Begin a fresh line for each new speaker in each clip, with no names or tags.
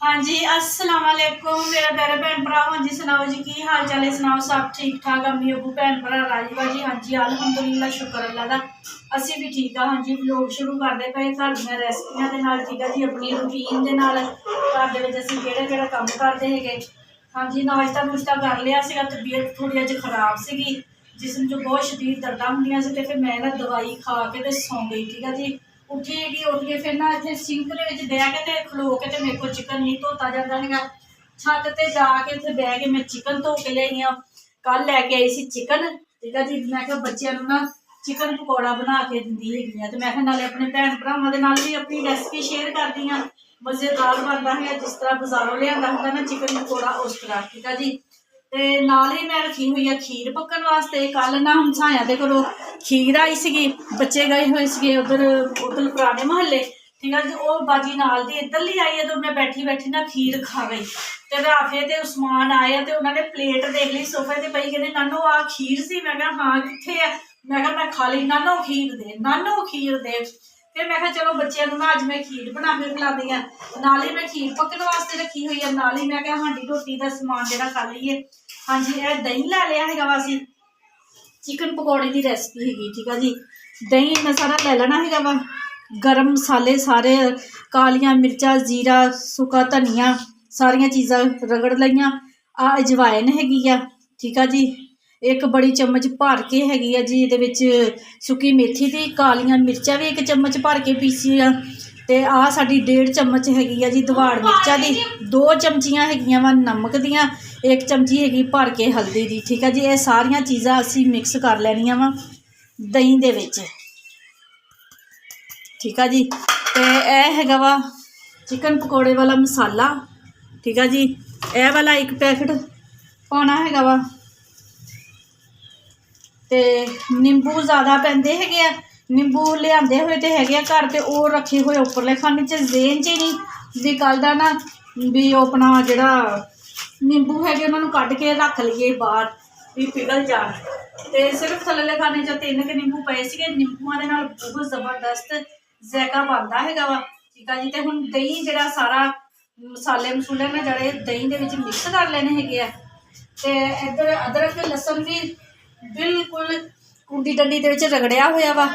हाँ जी, अस्सलाम वालेकुम मेरा प्यारे भैन भरा। हाँ जी सुनाओ जी की हाल चाल है, सुनाओ सब ठीक ठाक। अम्मी अबू भैन भरा राजी बाजी। हाँ जी अलहमदुलिल्लाह शुक्र अल्लाह दा असी भी ठीक हाँ। हाँ जी व्लॉग शुरू करते पे घर दी रेसिपियां दे नाल, ठीक है जी, अपनी रूटीन दे नाल घर दे विच असीं किहड़ा काम करते हैगे। हाँ जी नाश्ता नुश्ता कर लिया सीगा, तबीयत थोड़ी अज खराब सीगी, जिसम जो बहुत शदीद दर्दां हुंदियां सी ते फिर मैं ना दवाई खा के ते सौ गई, ठीक है जी। उठी उठ के फिर ना इतने सिंक के बह के खलो के मेरे को चिकन नहीं धोता जाता है। छत से जाके इतने बह के मैं चिकन धो के लियाई हाँ। कल लैके आई सी चिकन, ठीक है जी। मैं क्या बच्चों ना चिकन पकौड़ा बना के दी है, तो मैं नाले अपने भैन भरावां दे नाल भी अपनी रेसिपी शेयर करती हाँ। मज़ेदार बनता है जिस तरह बाजारों लिया होंगे ना चिकन पकौड़ा उस तरह, ठीक है जी। ते नाल ही मैं रखी हुई है खीर पकन वास्ते। कल ना हमसाया दे घरों खीर आई सी, बच्चे गए हुए थे उधर पुराने महल्ले, ठीक है जी। वो बाजी नाल दी इधर ली आई है, तो मैं बैठी बैठी ना खीर खा गई। तो राफे ते उस्मान आए तो उन्होंने प्लेट देख ली सोफे ते पई, कहते नानो आ खीर सी। मैं कहा हाँ कित्थे है, मैं खा ली। नानो खीर दे, नानो खीर दे। फिर मैं चलो बच्चों ना अज मैं खीर बना के खिला दी है। नाल ही मैं खीर पकन वास्ते रखी हुई है, नाल ही मैं क्या हांडी रोटी का समान जो कर लीए। हाँ जी यह दही लै लिया है वा असीं चिकन पकौड़े की रेसिपी हैगी, ठीक है जी। दही मैं सारा लै लेना है वा, गर्म मसाले सारे, कालियां मिर्चा जीरा सुका धनिया सारिया चीज़ां रगड़ लईयां। आ अजवाइन हैगी आ, ठीक है जी। एक बड़ी चम्मच भर के हैगी है जी, ये सुकी मेथी दी कालियां मिर्चा भी एक चम्मच भर के पीसी आ। ते आ साडी 1.5 चम्मच हैगी है जी दवाड़ मिर्चा दी, 2 चमचियां हैगियां वा नमक दियां, 1 चमची हैगी भर के हल्दी दी, ठीक है जी। ये सारिया चीज़ां असीं मिक्स कर लैनियां वा दही दे विच, ठीक है जी। तो यह हैगा वा चिकन पकौड़े वाला मसाला, ठीक है जी। यह वाला एक पैकेट पाना हैगा वा, ते निंबू ज़्यादा पैंदे हैगे आ, निंबू लियाते हुए तो है घर, तो वो रखे हुए उपरले खाने च जेन च ही नहीं भी कल का ना भी अपना जोड़ा निंबू है उन्होंने कढ़ के रख लीए बाहर भी पिघल जान। तो सिर्फ थल्ले खाने च 3 के निंबू पे थे, निंबुआ के नाल बहुत जबरदस्त जायका बनता है वा, ठीक है जी। तो हुण दही जो सारा मसाले मसूले ने जड़े दही के मिक्स कर लेने है। तो इधर अदरक लसन भी बिल्कुल कुंडी डंडी दे विच रगड़िया होया वा।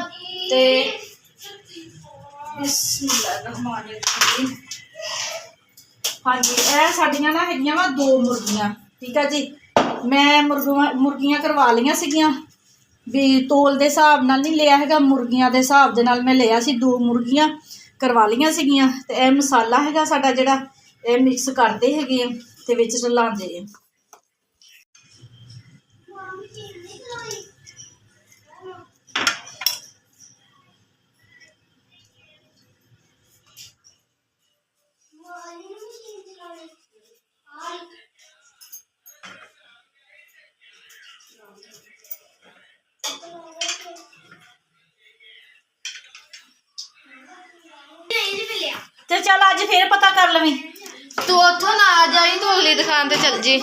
ते हाँ जी यह साडियां ना हैगियां वा 2 मुर्गियां, ठीक है जी। मैं मुर्गियां करवा लियां सीगियां भी तोल के हिसाब नाल नहीं लिया हैगा, मुर्गियां के हिसाब दे नाल मैं लिया सी 2 मुर्गियां करवा लियां सीगियां। ते यह मसाला हैगा साडा जिहड़ा यह मिक्स करते हैगे ते विच रलांदे है। तो चल अज फिर पता कर लवी,
तू उथों ना आ जाई, तू अगली दुकान ते चल जी।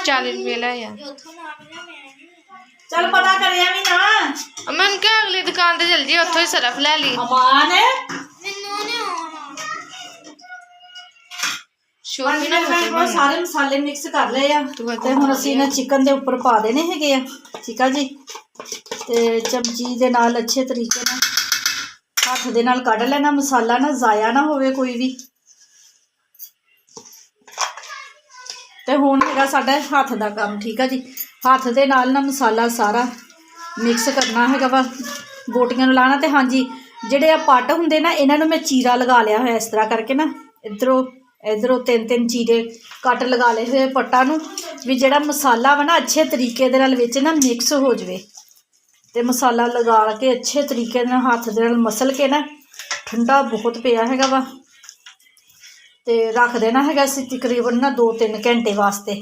40 रुपये ले यार,
चल पता करिया भी ना।
मैं क्या अगली दुकान ते चल जी, उथों ही सरफ ले ली।
अमान सारे मसाले मिक्स कर ले हुण असीं ना चिकन दे उपर पा देने हैगे आ, ठीक है जी। ते चमची दे नाल अच्छे तरीके नाल हथ दे नाल कढ़ लेना, मसाला ना जाया ना होवे कोई भी। ते हुण हैगा साडा हथ दा काम, ठीक है जी। हथ दे नाल ना मसाला सारा मिक्स करना हैगा वा, बोटियां नूं लाना। ते हाँ जी जिहड़े पट हुंदे ना इन्हां नूं मैं चीरा लगा लिया होया इस तरह करके ना, इधरों इधरों 3-3 चीरे कट लगा ले हुए पट्टां नूं भी जिहड़ा मसाला वा ना अच्छे तरीके दे नाल विच ना मिक्स हो जाए। तो मसाला लगा के अच्छे तरीके नाल हथ दे नाल मसल के ना, ठंडा बहुत पिया हैगा वा, तो रख देना है तकरीबन ना 2-3 घंटे वास्ते।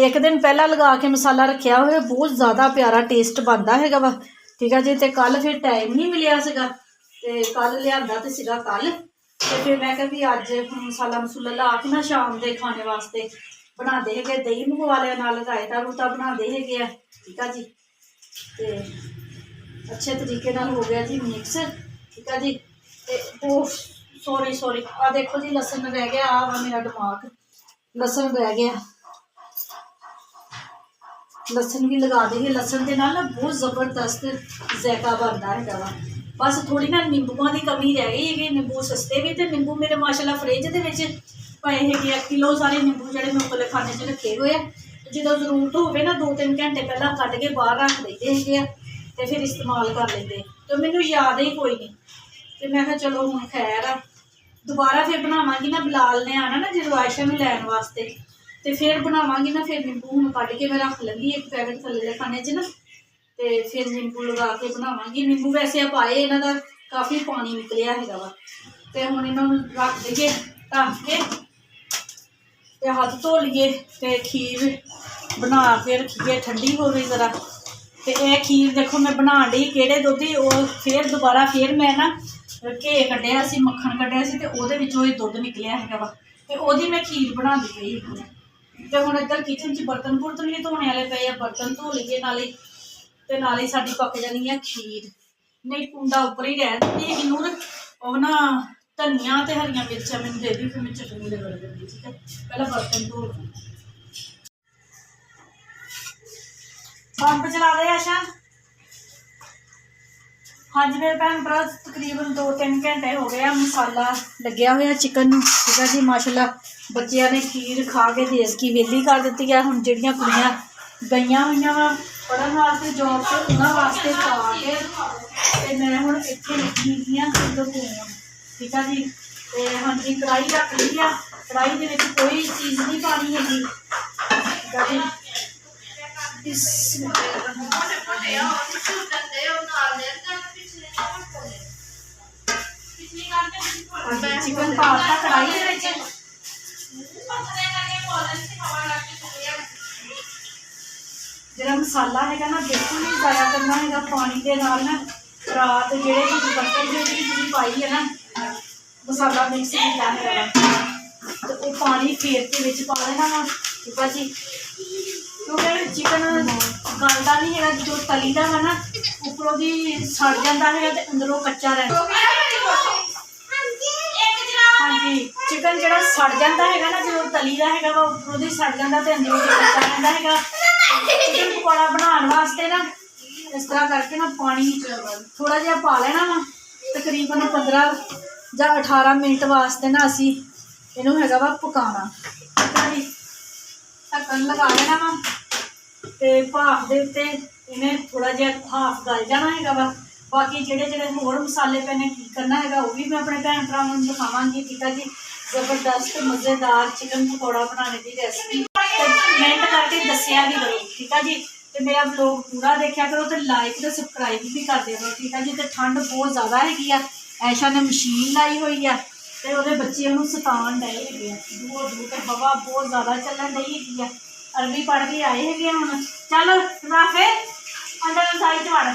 एक दिन पहला लगा के मसाला रखा हुए बहुत ज़्यादा प्यारा टेस्ट बनता है वा, ठीक है जी। तो कल फिर टाइम नहीं मिलिया सीगा, ते कल लिया तो सीगा कल, तो फिर मैं कहा भी अज मसाला मसूला ला के ना शाम के खाने वास्ते बनाते है। दही मंगवा लिया, नाल रायता रूता बनाते है, ठीक है जी। तो अच्छे तरीके नाल हो गया जी मिक्स, ठीक है जी। तो सॉरी आ देखो जी लसन रह गया। आ वा मेरा दिमाग, लसन रह गया। लसन भी लगा देंगे। लसन के नाल ना बहुत ज़बरदस्त जायका बनता है वा। बस थोड़ी ना नींबूआं की कमी रह गई है। नींबू सस्ते भी, तो नींबू मेरे माशाल्लाह फ्रिज के पे है किलो सारे नींबू जोड़े मैं उबले खाने च रखे हुए हैं। जो जरूरत हो ना 2-3 घंटे पहला कट के बाहर रख देते हैं तो फिर इस्तेमाल कर लेते। तो मैनू याद ही कोई नहीं, तो मैं कहा चलो हुण खैर आ दोबारा फिर बनावांगी ना। बिलाल ने आना ना जो आयशा में लैन वास्ते, तो फिर बनावांगी ना। फिर नींबू हुण कट के मैं रख लगी एक पैकेट थल्ले खाने च ना, तो फिर नींबू लगा के बनावांगी। नींबू वैसे आप पाए इन्हां दा काफ़ी पानी निकलिया है वा। तो हुण इन्हां नूं रख दईए ढक के, तो हाथ धो लीए, तो खीर बना के रखिए ठंडी हो गई ज़रा। तो यह खीर देखो मैं बना ली केड़े दुध दी, फिर दोबारा फिर मैं ना घे कढ़िया सी, मक्खन कढ़िया सी, तो वो दुध निकलिया है वा। तो वही मैं खीर बना दी गई। तो हुण इधर किचन च बर्तन बुर्तन भी धोने वाले पे, बर्तन धो लीए नाले, तो नाले साडी पक जानी है खीर। नहीं कुंडा उपर ही रह दी है नूर, और ना धनिया तो हरिया मिर्चा मैंने दे दी, फिर मैं चटनी रगड़ दूँगी। ठीक है, पहले बर्तन धो लूँ। पंप चला दे आशा। हाँ जी मेरे भैन भरा तकरीबन 2-3 घंटे हो गया मसाला लग्या हुआ चिकन। ठीक है जी माशाल्लाह बच्चों ने खीर खा के देस की वेली कर दी है। हुण जिहड़ियां कुड़ियां गईयां होईयां वा पढ़न वास्ते जॉब से, उन्हां वास्ते पा के ते मैं हुण इत्थे लगी हुई हां धोण। ठीक है जी, तो हाँ जी कढ़ाई रख ली है। कढ़ाई दे विच कोई चीज़ नहीं पानी हैगी। ठीक है जी, चिकन पाता कढ़ाई दे विच। जिहड़ा मसाला है ना बिल्कुल नहीं जाया करना है पानी के नाल ना। रात जेह्ड़े बर्तन जो पाई है ना मसाला मिक्स किया है तो वो पानी फेर के विच पा देना वा। ठीक है जी, क्योंकि चिकन गलता नहीं है, जो तली का है ना उपरों भी सड़ जाता है तो अंदरों कच्चा रहता। हाँ जी, चिकन जो सड़ जाता है ना जो तली का है उपरों भी सड़ जाता तो अंदरों भी कच्चा रहता है। चिकन पकौड़ा बनाने वास्ते ना इस तरह करके ना पानी थोड़ा जिहा पा लेना वा। तकरीबन 15 या 18 मिनट वास्ते ना असी इनू हैगा वा पकाना। ठीक है जी, ढक्कन लगा लेना वा, तो भाफ के उत्ते इन्हें थोड़ा जिहा हाफ गल जाना है वा। बाकी जेह्ड़े जेह्ड़े होर मसाले पैने की करना है वो भी मैं अपने भैन भरावां नूं दिखावांगी। ठीक है जी, जबरदस्त मज़ेदार चिकन पकौड़ा बनाने की रेसिपी कमेंट करके दस्सिया भी करो। ठीक है जी, तो मेरा ब्लॉग पूरा देखा करो, तो लाइक तो सबसक्राइब भी कर दिया करो। ठीक है जी, तो ठंड बहुत ज़्यादा हैगी आ। ऐशा ने मशीन लाई हुई है तो वो बच्चे उन्होंने सतान डे है दूर दूर तो हवा बहुत ज़्यादा चलन डई हैगी है। अरबी पढ़ के आए है हम। चल राफे अंदर रसाई च वड़,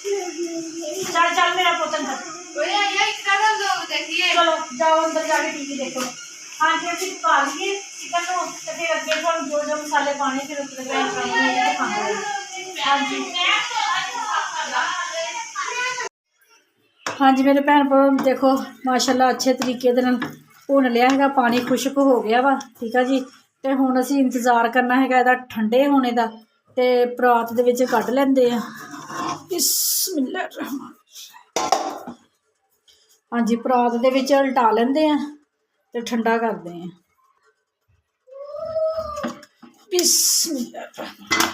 चल चल मेरा पुत्र चलो जाओ अंदर जाके टीवी देखो। हाँ जी अभी पका लीए चिकन को, तो फिर अगे थोड़ा जो जो मसाले पाने फिर उसके खाने। हाँ जी हाँ जी मेरे भैन भरा देखो माशाल्लाह अच्छे तरीके भुन लिया है, पानी खुश्क हो गया वा। ठीक है जी, तो हुण असीं इंतज़ार करना है इहदा ठंडे होने का, तो परात दे विच कढ लैंदे आ। बिस्मिल्लाहिर्रहमान। हाँ जी परात दे विच उल्टा लेंदे आ ते ठंडा करदे आ। बिस्मिल्लाहिर्रहमान।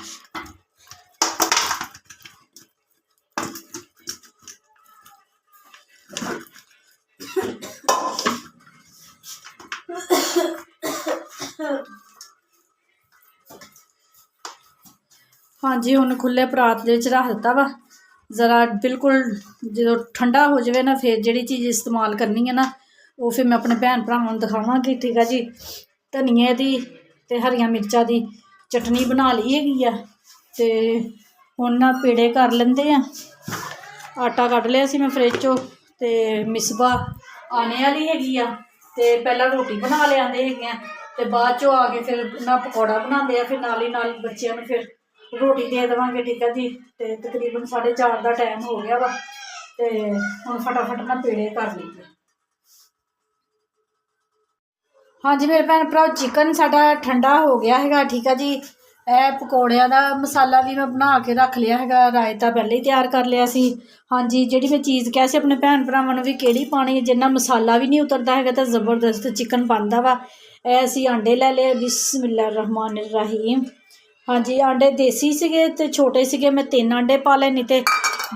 हाँ जी हुण खुले परात दे विच रख दिता वा। ज़रा बिल्कुल जो ठंडा हो जाए ना फिर जिहड़ी चीज़ इस्तेमाल करनी है ना वो फिर मैं अपने भैन भरावां नूं दिखावांगी। ठीक है जी, धनिए दी ते हरियां मिर्चां दी चटनी बना ली हैगी आ, ते हुण ना पेड़े कर लेंदे आ। आटा कढ लिया सी मैं फ्रिज चों, ते मिसबा आने वाली हैगी आ, ते पहला रोटी बना लिआंदे हैगे आ, ते बाद चों आके फिर ना पकौड़ा बनाते फिर नाल ही नाल बच्चों नूं फिर रोटी दे देवांगे। ठीक है जी, तो तकरीबन 4:30 का टाइम हो गया वा, तो हुण फटाफट ना पेड़े कर लीए। ਹਾਂਜੀ ਮੇਰੇ ਭੈਣ ਭਰਾ, ਚਿਕਨ ਸਾਡਾ ਠੰਡਾ ਹੋ ਗਿਆ ਹੈਗਾ, ਠੀਕ ਆ ਜੀ। ਇਹ ਪਕੌੜਿਆਂ ਦਾ ਮਸਾਲਾ ਵੀ ਮੈਂ ਬਣਾ ਕੇ ਰੱਖ ਲਿਆ ਹੈਗਾ, ਰਾਇਤਾ ਪਹਿਲੇ ਹੀ ਤਿਆਰ ਕਰ ਲਿਆ ਸੀ। ਹਾਂਜੀ, ਜਿਹੜੀ ਮੈਂ ਚੀਜ਼ ਕਿਹਾ ਸੀ ਆਪਣੇ ਭੈਣ ਭਰਾਵਾਂ ਨੂੰ ਵੀ ਕਿਹੜੀ ਪਾਉਣੀ, ਜਿੰਨਾ ਮਸਾਲਾ ਵੀ ਨਹੀਂ ਉਤਰਦਾ ਹੈਗਾ ਤਾਂ ਜ਼ਬਰਦਸਤ ਚਿਕਨ ਬਣਦਾ ਵਾ। ਇਹ ਅਸੀਂ ਆਂਡੇ ਲੈ ਲਏ, ਬਿਸਮਿਲ੍ਲਾ ਰਹਿਮਾਨ ਰਹੀਮ। ਹਾਂਜੀ, ਆਂਡੇ ਦੇਸੀ ਸੀਗੇ ਅਤੇ ਛੋਟੇ ਸੀਗੇ, ਮੈਂ 3 ਆਂਡੇ ਪਾ ਲਏ, ਨਹੀਂ ਤੇ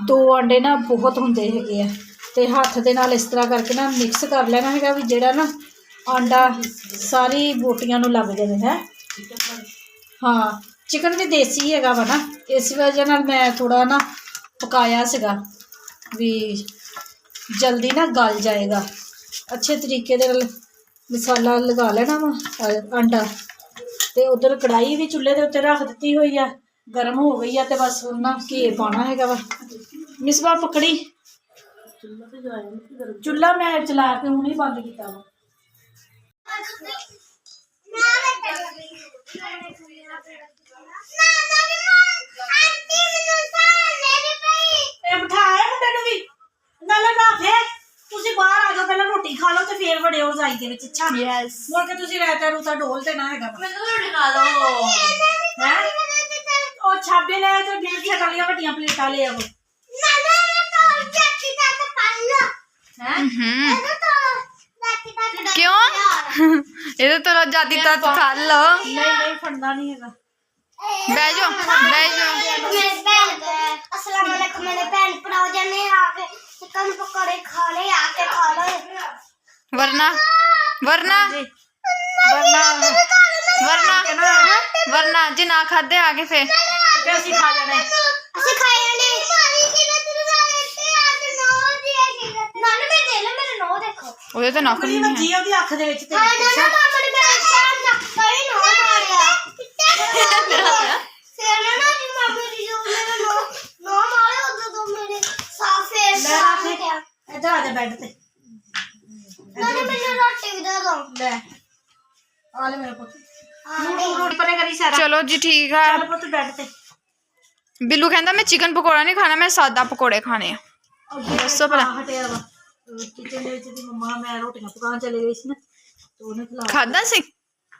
2 ਆਂਡੇ ਨਾ ਬਹੁਤ ਹੁੰਦੇ ਹੈਗੇ ਆ। ਅਤੇ ਹੱਥ ਦੇ ਨਾਲ ਇਸ ਤਰ੍ਹਾਂ ਕਰਕੇ ਨਾ ਮਿਕਸ ਕਰ ਲੈਣਾ ਹੈਗਾ ਵੀ ਜਿਹੜਾ ਨਾ ਆਂਡਾ ਸਾਰੀ ਬੋਟੀਆਂ ਨੂੰ ਲੱਗ ਜਾਵੇ ਹੈ। ਹਾਂ, ਚਿਕਨ ਵੀ ਦੇਸੀ ਹੈਗਾ ਵਾ ਨਾ, ਇਸ ਵਜ੍ਹਾ ਨਾਲ ਮੈਂ ਥੋੜ੍ਹਾ ਨਾ ਪਕਾਇਆ ਸੀਗਾ ਵੀ ਜਲਦੀ ਨਾ ਗਲ ਜਾਏਗਾ। ਅੱਛੇ ਤਰੀਕੇ ਦੇ ਨਾਲ ਮਸਾਲਾ ਲਗਾ ਲੈਣਾ ਵਾ ਆਂਡਾ, ਅਤੇ ਉੱਧਰ ਕੜਾਹੀ ਵੀ ਚੁੱਲ੍ਹੇ ਦੇ ਉੱਤੇ ਰੱਖ ਦਿੱਤੀ ਹੋਈ ਆ, ਗਰਮ ਹੋ ਗਈ ਆ, ਅਤੇ ਬਸ ਉਹਨਾਂ ਘੀ ਪਾਉਣਾ ਹੈਗਾ ਵਾ। ਮਿਸਬਾ ਪਕੜੀ, ਚੁੱਲ੍ਹਾ ਮੈਂ ਚਲਾ ਕੇ ਹੁਣ ਹੀ ਬੰਦ ਕੀਤਾ ਵਾ। ਇਹ ਬਿਠਾਇਆ ਮੁੰਡੇ ਨੂੰ ਵੀ ਨਾਲੇ ਰਾਫੇ, ਤੁਸੀਂ ਬਾਹਰ ਆ ਜਾਓ, ਪਹਿਲਾਂ ਰੋਟੀ ਖਾ ਲਓ ਤੇ ਫੇਰ ਵੜਿਓ ਰਜਾਈ ਦੇ ਵਿੱਚ। ਅੱਛਾ ਮੁੜ ਕੇ ਤੁਸੀਂ ਰਾਇਤਾ ਰੂਤਾ ਡੋਲ ਤੇ ਨਾ ਹੈਗਾ।
ਮੈਨੂੰ ਰੋਟੀ ਖਾ ਲਓ
ਹੈ ਉਹ ਛਾਬੇ ਲੈ ਤੇ ਡੇਢ ਛਟਾ ਲਿਆ, ਵੱਡੀਆਂ ਪਲੇਟਾਂ ਲੈ ਆਵੋ।
क्यों ये तो थोड़ा जाती था तो खा लो।
नहीं फड़ना नहीं हैगा।
बैठ जाओ बैठ जाओ।
मेरे अस्सलाम वालेकुम मेरे बहन भराओ जने आके चिकन पकौड़े खाने आके खा लो।
वरना वरना
वरना
वरना वरना जी ना खाते आगे फिर
कैसी खा जाने
ਅਸੀਂ ਖਾਇਆ ਨਹੀਂ ਨਾਨੂ ਮੈਂ ਦੇ ਲੈ ਮੇਰੇ ਨੋ ਦੇਖੋ
ਉਹਦੇ ਤਾਂ ਨੱਕ
ਕੁੜੀ
ਨਹੀਂ
ਵੱਜੀ ਉਹਦੀ ਅੱਖ ਦੇ ਵਿੱਚ ਤੇ
ਹਾਂ ਨਾ ਮਾਮਾ ਨੇ ਮੇਰੇ ਚਾਰ ਕਈ ਨੋ ਮਾਰਿਆ ਫਿਰ ਨਾ ਜੀ ਮਾਮੇ ਦੀ ਜੋ ਮੇਰੇ ਨੋ ਮਾਰੇ ਉਦੋਂ ਤੋਂ ਮੇਰੇ ਸਾਫ ਫੇਸ
ਲੈ
ਸਾਫ
ਰਾਫੇ
ਗਿਆ
ਇੱਧਰ ਆ ਜਾ ਬੈੱਡ ਤੇ।
ਨਾਨੂ ਮੈਨੂੰ ਰੋਟੀ ਵੀ ਦੇ ਦੋ
ਲੈ ਆ ਲੈ ਮੇਰਾ ਪੁੱਤ,
ਹਾਂ
ਰੋਟੀ ਪਰੇ ਕਰੀ ਸਾਰਾ।
ਚਲੋ ਜੀ ਠੀਕ ਹੈ।
ਚੱਲ ਪੁੱਤ ਬੈੱਡ ਤੇ।
ਬਿੱਲੂ ਕਹਿੰਦਾ ਮੈਂ ਚਿਕਨ ਪਕੌੜਾ ਨਹੀਂ ਖਾਣਾ, ਮੈਂ ਸਾਦਾ ਪਕੌੜੇ ਖਾਣੇ ਆ। ਦੱਸੋ ਭਲਾ।
ਹਟਿਆ ਵਾ ਕਿਚਨ ਦੇ ਵਿੱਚ ਦੀ ਮੰਮਾ ਮੈਂ ਰੋਟੀਆਂ ਪਕਾਉਣ ਚਲੇ ਗਈ ਸੀ ਨਾ, ਤੇ ਉਹਨੇ ਖਿਲਾ
ਖਾਦਾ ਸੀ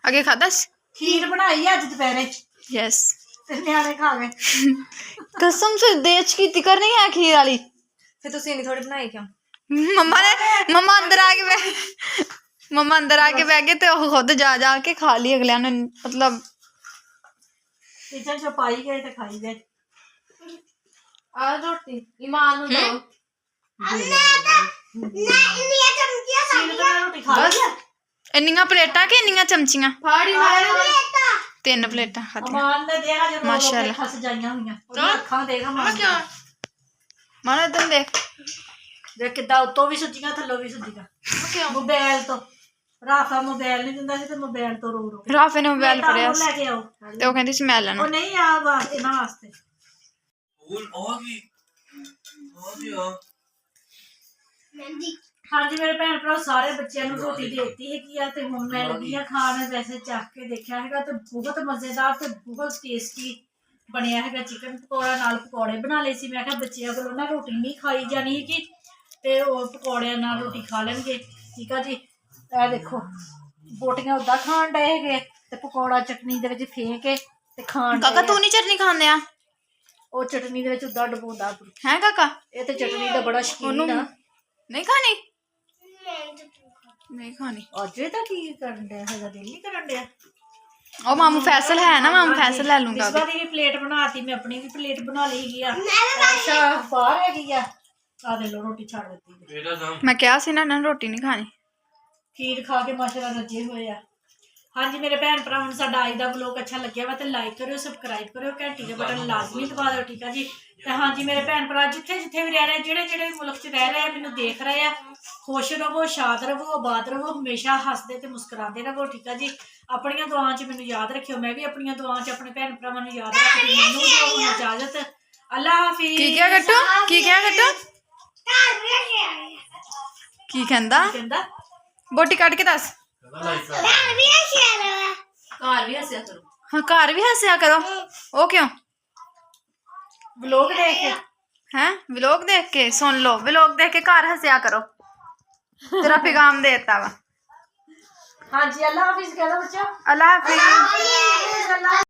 ਅੱਗੇ ਖਾਦਾ ਸੀ।
ਖੀਰ ਬਣਾਈ ਅੱਜ ਦੁਪਹਿਰੇ
ਯੈਸ
ਤੇ ਨਿਆਣੇ ਖਾ ਗਏ।
कसम से देश की तिकर नहीं है खीर वाली।
फिर तुसी इन्नी थोड़ी बनाई क्यों?
मम्मा अंदर आके बह गए तो खुद जा के खा ली अगलिया ने, मतलब
किचन चो पाई गए तो खाई गए।
आ रोटी ईमान नु दो।
ਇੰਨੀਆਂ ਚਮਚੀਆਂ
सीन तो मैं रोटी खा ली है।
इन्नियां प्लेटा कि इन्नियां चमचियां?
फाड़ी मारे
3 प्लेटा खादियां।
अमान ने देखा जो
माशाल्लाह।
माशाल्लाह सजाइयां हुई हैं अखां देखा मान
मानो इधर देख
देख किदा उत्तों भी सजीगा थल्लों भी सजीगा। मोबाइल तो राफा मोबाइल नहीं दिंदा सी ते मोबाइल तो रो
राफे ने मोबाइल फड़िया
वो लेके आओ
ते वो कहंदी सी मैं लेना।
ਉਹ ਨਹੀਂ ਆ ਵਾਸਤੇ ਇਹਨਾਂ ਵਾਸਤੇ
ਮਹਿੰਦੀ
ਹਾਂਜੀ ਮੇਰੇ ਭੈਣ ਭਰਾ ਸਾਰੇ ਬੱਚਿਆਂ ਨੂੰ ਰੋਟੀ ਦੇ ਦਿੱਤੀ ਹੈਗੀ ਆ ਤੇ ਹੁਣ ਮੈਂ ਲੱਗੀ ਆ ਖਾਣ। ਵੈਸੇ ਚੱਖ ਕੇ ਦੇਖਿਆ ਹੈਗਾ ਤੇ ਬਹੁਤ ਮਜ਼ੇਦਾਰ ਤੇ ਬਹੁਤ ਟੇਸਟੀ ਬਣਿਆ ਹੈਗਾ ਚਿਕਨ ਪਕੌੜਾ। ਨਾਲ ਪਕੌੜੇ ਬਣਾ ਲਏ ਸੀ। ਮੈਂ ਕਿਹਾ ਬੱਚਿਆਂ ਕੋਲੋਂ ਨਾ ਰੋਟੀ ਨਹੀਂ ਖਾਈ ਜਾਣੀ ਹੈਗੀ ਤੇ ਉਹ ਪਕੌੜਿਆਂ ਨਾਲ ਰੋਟੀ ਖਾ ਲੈਣਗੇ। ਠੀਕ ਆ ਜੀ, ਇਹ ਦੇਖੋ ਬੋਟੀਆਂ ਉੱਦਾਂ ਖਾਣ ਡਏ ਹੈਗੇ ਤੇ ਪਕੌੜਾ ਚਟਨੀ ਦੇ ਵਿੱਚ ਫੇਂਕ ਕੇ ਤੇ ਖਾਣ
काका
ਡਏ
तू
ਆ।
नहीं चटनी खाने आ
ਉਹ ਚਟਨੀ ਦੇ ਵਿੱਚ ਉੱਦਾਂ ਡਬੋਂਦਾ।
है काका?
ਇਹ ਤੇ ਚਟਨੀ ਦਾ ਬੜਾ ਸ਼ੌਕੀਨ ਆ।
नहीं खानी नहीं खानी।
ਅੱਜ ਇਹ ਤਾਂ ਕੀ ਕਰਨ ਡਿਆ ਹੈਗਾ, ਦਿਲ ਨਹੀਂ ਕਰਨ ਡਿਆ।
ओ मामू फैसल है ना, मामू फैसल ले लूंगा।
ਮਿਸਬਾ ਦੀ ਵੀ ਪਲੇਟ ਬਣਾਤੀ, ਮੈਂ ਆਪਣੀ ਵੀ ਪਲੇਟ ਬਣਾ ਲਈ ਹੈਗੀ ਆ। ਅੱਛਾ ਬਾਹਰ ਹੈਗੀ ਆ, ਆ ਦੇ ਲੋ ਰੋਟੀ ਛੱਡ ਦਿੱਤੀ।
मैं क्या सी ना रोटी नहीं खानी।
ਖੀਰ ਖਾ ਕੇ ਮਾਸ਼ਾਅੱਲਾ ਰੱਜੇ ਹੋਏ ਆ। ਹਾਂਜੀ ਮੇਰੇ ਭੈਣ ਭਰਾਵਾਂ ਨੂੰ ਸਾਡਾ ਅੱਜ ਦਾ ਵਲੋਗ ਅੱਛਾ ਲੱਗਿਆ ਵਾ ਤੇ ਲਾਈਕ ਕਰਿਓ, ਸਬਸਕ੍ਰਾਈਬ ਕਰਿਓ, ਘੰਟੀ ਦਾ ਬਟਨ ਲਾਜ਼ਮੀ ਦਬਾ ਦਿਓ। ਠੀਕ ਆ ਜੀ। ਤੇ ਹਾਂਜੀ ਮੇਰੇ ਭੈਣ ਭਰਾ ਜਿੱਥੇ ਜਿੱਥੇ ਵੀ ਰਹਿ ਰਹੇ, ਜਿਹੜੇ ਮੁਲਕ 'ਚ ਰਹਿ ਰਹੇ ਆ, ਮੈਨੂੰ ਦੇਖ ਰਹੇ ਆ, ਖੁਸ਼ ਰਹੋ, ਸ਼ਾਦ ਰਹੋ, ਆਬਾਦ ਰਹੋ, ਹਮੇਸ਼ਾ ਹੱਸਦੇ ਤੇ ਮੁਸਕਰਾਉਂਦੇ ਰਹੋ। ਠੀਕ ਆ ਜੀ। ਆਪਣੀਆਂ ਦੁਆਵਾਂ 'ਚ ਮੈਨੂੰ ਯਾਦ ਰੱਖਿਓ, ਮੈਂ ਵੀ ਆਪਣੀਆਂ ਦੁਆਵਾਂ 'ਚ ਆਪਣੇ ਭੈਣ ਭਰਾਵਾਂ ਨੂੰ ਯਾਦ ਰੱਖਦੀ। ਮੈਨੂੰ ਦਿਓ ਹੁਣ ਇਜਾਜ਼ਤ। ਅੱਲਾ ਹਾਫਿਜ਼।
की क्या कट्टू की क्या कट्टू
ਘਰ ਵੀ ਆਇਆ
की कहंदा?
ਕਹਿੰਦਾ
बोटी काट के दस।
ਘਰ ਵੀ ਆਇਆ
घर भी हंसया करो।
हाँ घर भी हंसया करो। ओ क्यों?
ਵਲੋਗ ਦੇਖ ਕੇ
हैं व्लॉग देख के सुन लो, व्लॉग देख के घर हंसया करो। तेरा पैगाम देता वा।
ਹਾਂਜੀ ਅੱਲਾ ਹਾਫਿਜ਼ ਕਹਿ ਦੋ ਬੱਚੋ।
अल्लाह हाफिज।
ਅੱਲਾ